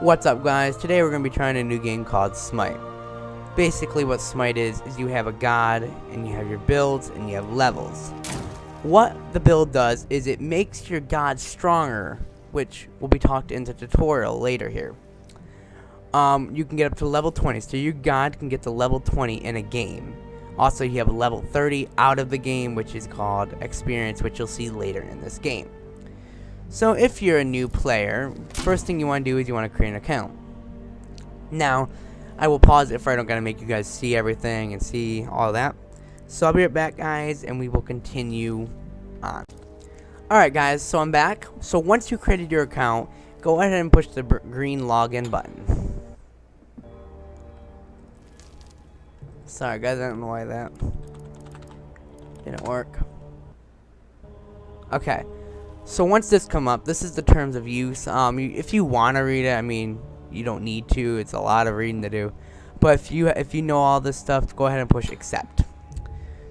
What's up, guys? Today we're going to be trying a new game called Smite. Basically what Smite is you have a god and you have your builds and you have levels. What the build does is it makes your god stronger, which will be talked in the tutorial later here. You can get up to level 20, so your god can get to level 20 in a game. Also, you have a level 30 out of the game, which is called experience, which you'll see later in this game. So if you're a new player, first thing you want to do is you want to create an account. Now, I will pause it if I don't gotta make you guys see everything and see all that. So I'll be right back, guys, and we will continue on. Alright, guys, so I'm back. So once you created your account, go ahead and push the green login button. Sorry, guys, I don't know why that didn't work. Okay. So once this come up, this is the terms of use. If you want to read it, I mean, you don't need to. It's a lot of reading to do. But if you know all this stuff, go ahead and push accept.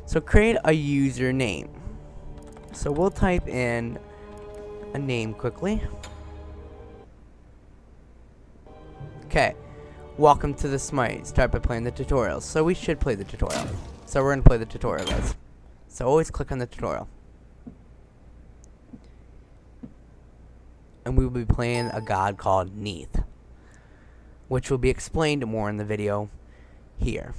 So create a username. So we'll type in a name quickly. Okay. Welcome to the Smite. Start by playing the tutorial. So we should play the tutorial. So we're gonna play the tutorial, guys. So always click on the tutorial. And we will be playing a god called Neith, which will be explained more in the video here.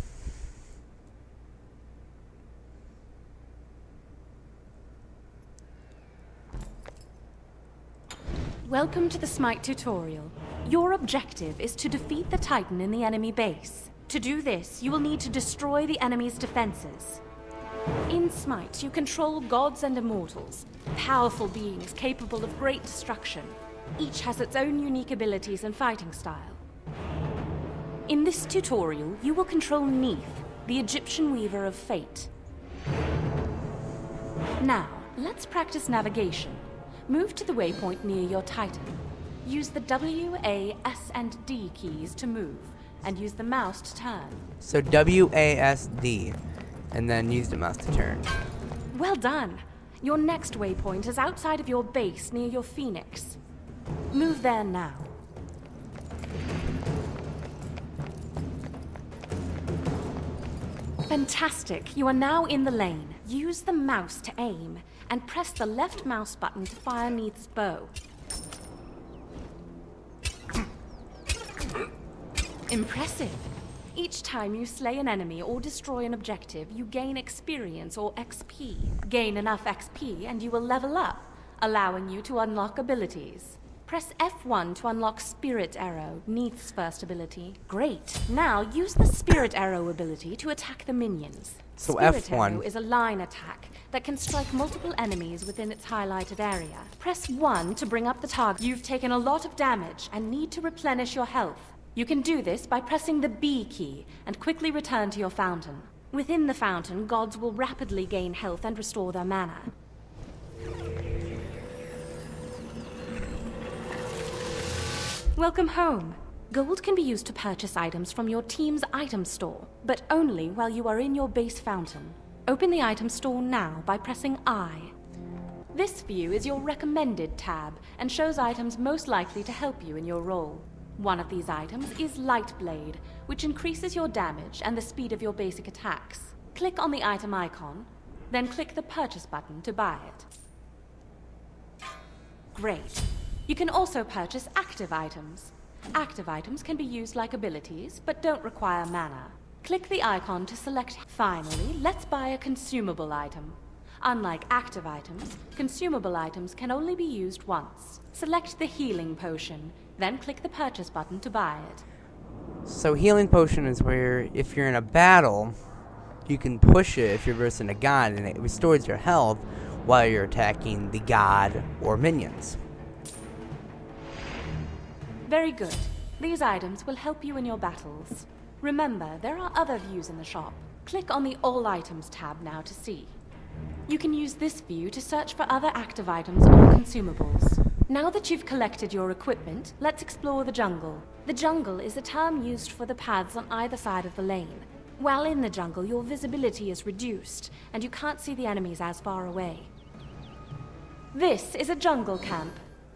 Welcome to the Smite tutorial. Your objective is to defeat the Titan in the enemy base. To do this, you will need to destroy the enemy's defenses. In Smite, you control gods and immortals, powerful beings capable of great destruction. Each has its own unique abilities and fighting style. In this tutorial, you will control Neith, the Egyptian weaver of fate. Now, let's practice navigation. Move to the waypoint near your Titan. Use the W, A, S, and D keys to move, and use the mouse to turn. So W, A, S, D. And then use the mouse to turn. Well done! Your next waypoint is outside of your base near your Phoenix. Move there now. Fantastic! You are now in the lane. Use the mouse to aim, and press the left mouse button to fire Neith's bow. Impressive! Each time you slay an enemy or destroy an objective, you gain experience or XP. Gain enough XP and you will level up, allowing you to unlock abilities. Press F1 to unlock Spirit Arrow, Neith's first ability. Great! Now use the Spirit Arrow ability to attack the minions. So Spirit F1 Arrow is a line attack that can strike multiple enemies within its highlighted area. Press 1 to bring up the target. You've taken a lot of damage and need to replenish your health. You can do this by pressing the B key and quickly return to your fountain. Within the fountain, gods will rapidly gain health and restore their mana. Welcome home. Gold can be used to purchase items from your team's item store, but only while you are in your base fountain. Open the item store now by pressing I. This view is your recommended tab and shows items most likely to help you in your role. One of these items is Light Blade, which increases your damage and the speed of your basic attacks. Click on the item icon, then click the purchase button to buy it. Great. You can also purchase active items. Active items can be used like abilities, but don't require mana. Click the icon to select. Finally, let's buy a consumable item. Unlike active items, consumable items can only be used once. Select the healing potion, then click the purchase button to buy it. So healing potion is where if you're in a battle, you can push it if you're versing a god and it restores your health while you're attacking the god or minions. Very good. These items will help you in your battles. Remember, there are other views in the shop. Click on the All Items tab now to see. You can use this view to search for other active items or consumables. Now that you've collected your equipment, let's explore the jungle. The jungle is a term used for the paths on either side of the lane. While in the jungle, your visibility is reduced, and you can't see the enemies as far away. This is a jungle camp.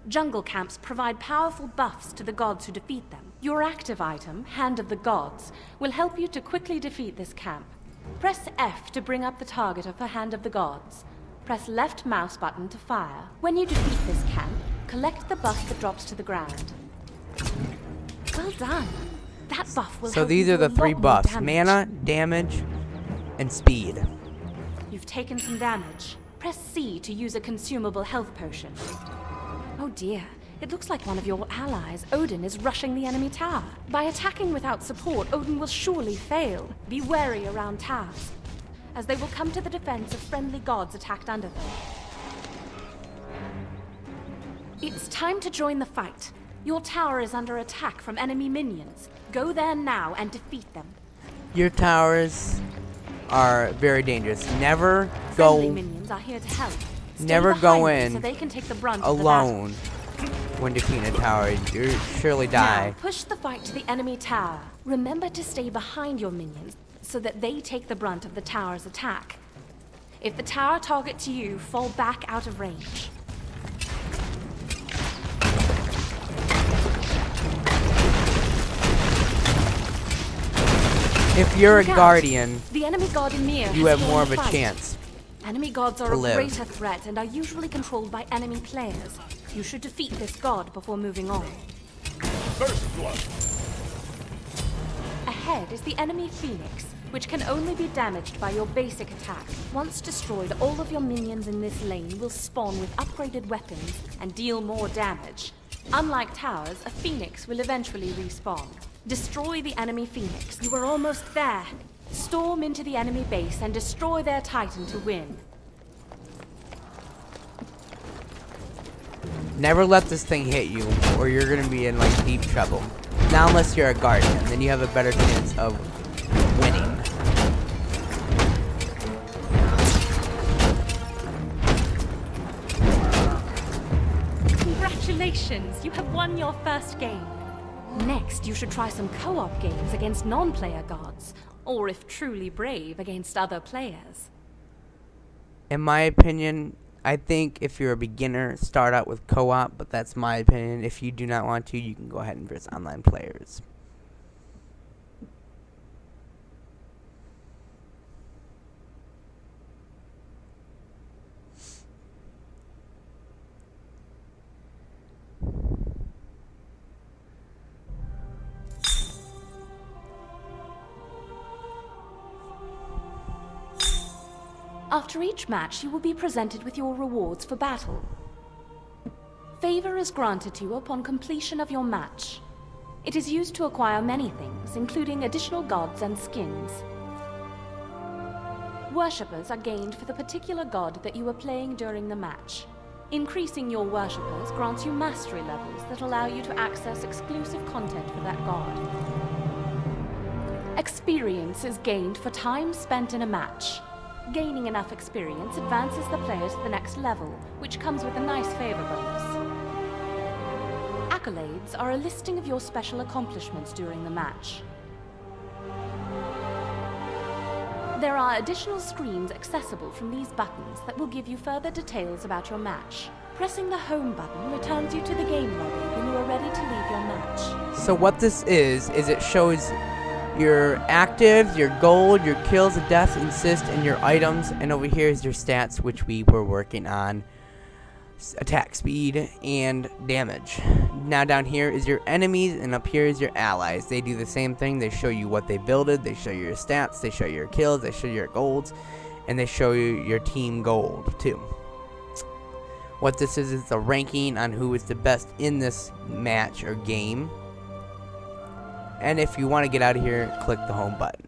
Jungle camps provide powerful buffs to the gods who defeat them. Your active item, Hand of the Gods, will help you to quickly defeat this camp. Press F to bring up the target of the Hand of the Gods. Press left mouse button to fire. When you defeat this camp, collect the buff that drops to the ground. Well done. That buff will So help these you are do a the 3 lot more buffs: damage. mana, damage, and speed. You've taken some damage. Press C to use a consumable health potion. Oh dear. It looks like one of your allies, Odin, is rushing the enemy tower. By attacking without support, Odin will surely fail. Be wary around towers, as they will come to the defense of friendly gods attacked under them. It's time to join the fight. Your tower is under attack from enemy minions. Go there now and defeat them. Your towers are very dangerous. Never Friendly go minions are here to help. Stay Never behind go them in so they can take the brunt of the battle. alone when defeating a tower. You'll surely die. Now, push the fight to the enemy tower. Remember to stay behind your minions so that they take the brunt of the tower's attack. If the tower targets you, fall back out of range. If you're a Look out. guardian, The enemy god Ymir you has have more of won a the fight. chance. Enemy gods are to a live. greater threat and are usually controlled by enemy players. You should defeat this god before moving on. First blood. Ahead is the enemy Phoenix, which can only be damaged by your basic attack. Once destroyed, all of your minions in this lane will spawn with upgraded weapons and deal more damage. Unlike towers, a Phoenix will eventually respawn. Destroy the enemy Phoenix. You are almost there. Storm into the enemy base and destroy their Titan to win. Never let this thing hit you, or you're gonna be in like deep trouble. Now, unless you're a guardian, then you have a better chance of winning. Congratulations, you have won your first game. Next, you should try some co-op games against non-player gods, or if truly brave, against other players. In my opinion, I think if you're a beginner, start out with co-op, but that's my opinion. If you do not want to, you can go ahead and verse online players. After each match, you will be presented with your rewards for battle. Favor is granted to you upon completion of your match. It is used to acquire many things, including additional gods and skins. Worshippers are gained for the particular god that you are playing during the match. Increasing your worshippers grants you mastery levels that allow you to access exclusive content for that god. Experience is gained for time spent in a match. Gaining enough experience advances the player to the next level, which comes with a nice favor bonus. Accolades are a listing of your special accomplishments during the match. There are additional screens accessible from these buttons that will give you further details about your match. Pressing the home button returns you to the game lobby when you are ready to leave your match. So what this is it shows your actives, your gold, your kills, deaths, assist, and your items. And over here is your stats, which we were working on. Attack speed and damage. Now down here is your enemies, and up here is your allies. They do the same thing. They show you what they builded, they show you your stats, they show you your kills, they show you your golds, and they show you your team gold too. What this is a ranking on who is the best in this match or game. And if you want to get out of here, click the home button.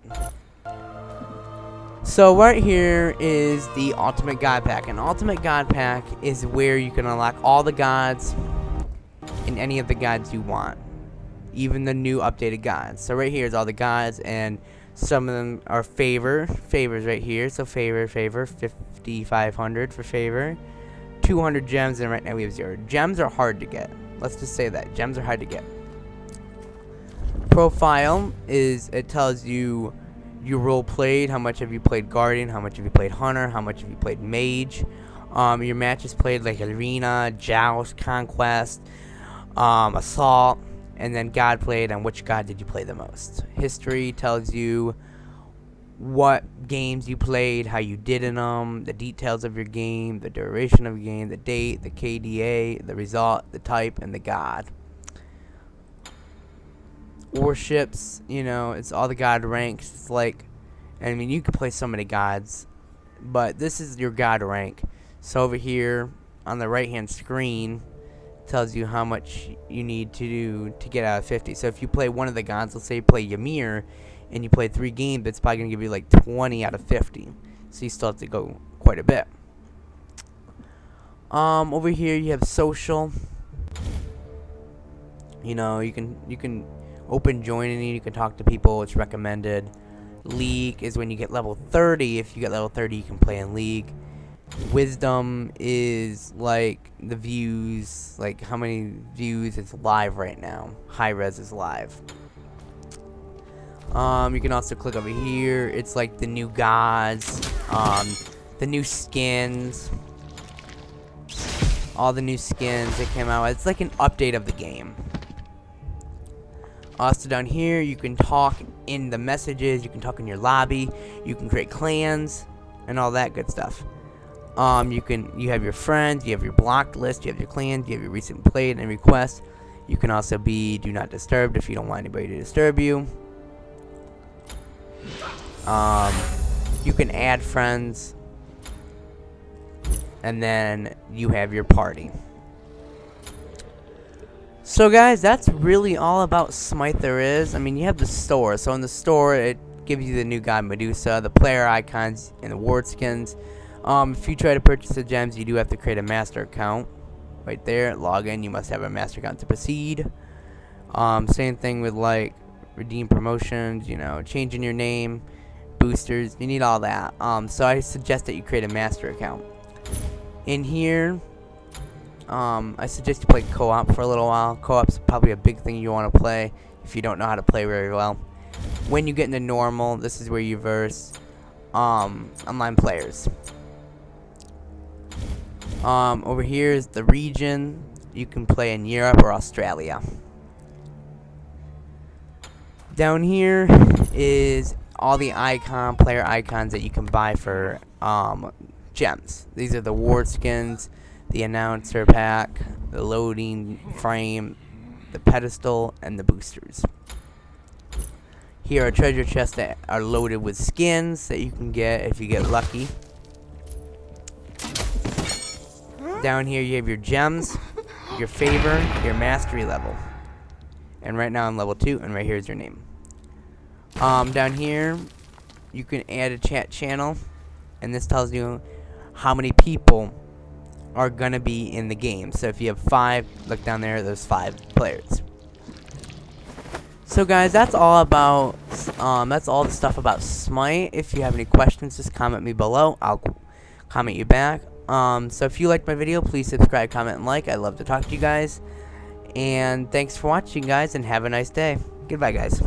So right here is the Ultimate God Pack. An Ultimate God Pack is where you can unlock all the gods and any of the gods you want. Even the new updated gods. So right here is all the gods, and some of them are favors right here. So favor, 5,500 for favor. 200 gems, and right now we have 0. Gems are hard to get. Let's just say that. Gems are hard to get. Profile is, it tells you your role played, how much have you played Guardian, how much have you played Hunter, how much have you played Mage. Your matches played like Arena, Joust, Conquest, Assault, and then God played on which God did you play the most. History tells you what games you played, how you did in them, the details of your game, the duration of your game, the date, the KDA, the result, the type, and the God. Warships, you know, it's all the God ranks. It's like, I mean, you can play so many gods, but this is your God rank. So over here on the right hand screen tells you how much you need to do to get out of 50. So if you play one of the gods, let's say you play Ymir, and you play 3 games, it's probably going to give you like 20 out of 50. So you still have to go quite a bit. Over here you have social. You know, you can open joining, you can talk to people, it's recommended. League is when you get level 30. If you get level 30, you can play in League. Wisdom is like the views, like how many views is live right now. High res is live. You can also click over here. It's like the new gods, the new skins, all the new skins that came out. It's like an update of the game. Also down here, you can talk in the messages, you can talk in your lobby, you can create clans, and all that good stuff. You have your friends, you have your blocked list, you have your clans, you have your recent played and requests. You can also be do not disturb if you don't want anybody to disturb you. You can add friends, and then you have your party. So guys, that's really all about Smite there is. I mean, you have the store. So in the store, it gives you the new god Medusa, the player icons, and the ward skins. If you try to purchase the gems, you do have to create a master account. Right there, log in. You must have a master account to proceed. Same thing with like redeem promotions, you know, changing your name, boosters. You need all that. So I suggest that you create a master account. In here, I suggest you play co-op for a little while. Co-op's probably a big thing you want to play if you don't know how to play very well. When you get into normal, this is where you verse online players. Over here is the region. You can play in Europe or Australia. Down here is all the player icons that you can buy for gems. These are the ward skins, the announcer pack, the loading frame, the pedestal, and the boosters. Here are treasure chests that are loaded with skins that you can get if you get lucky. Down here you have your gems, your favor, your mastery level. And right now I'm level 2, and right here is your name. Down here you can add a chat channel, and this tells you how many people are gonna be in the game. So if you have 5, look down there, there's 5 players. So guys, that's all the stuff about Smite. If you have any questions, just comment me below. I'll comment you back. So if you liked my video, please subscribe, comment, and like. I'd love to talk to you guys. And thanks for watching, guys, and have a nice day. Goodbye, guys.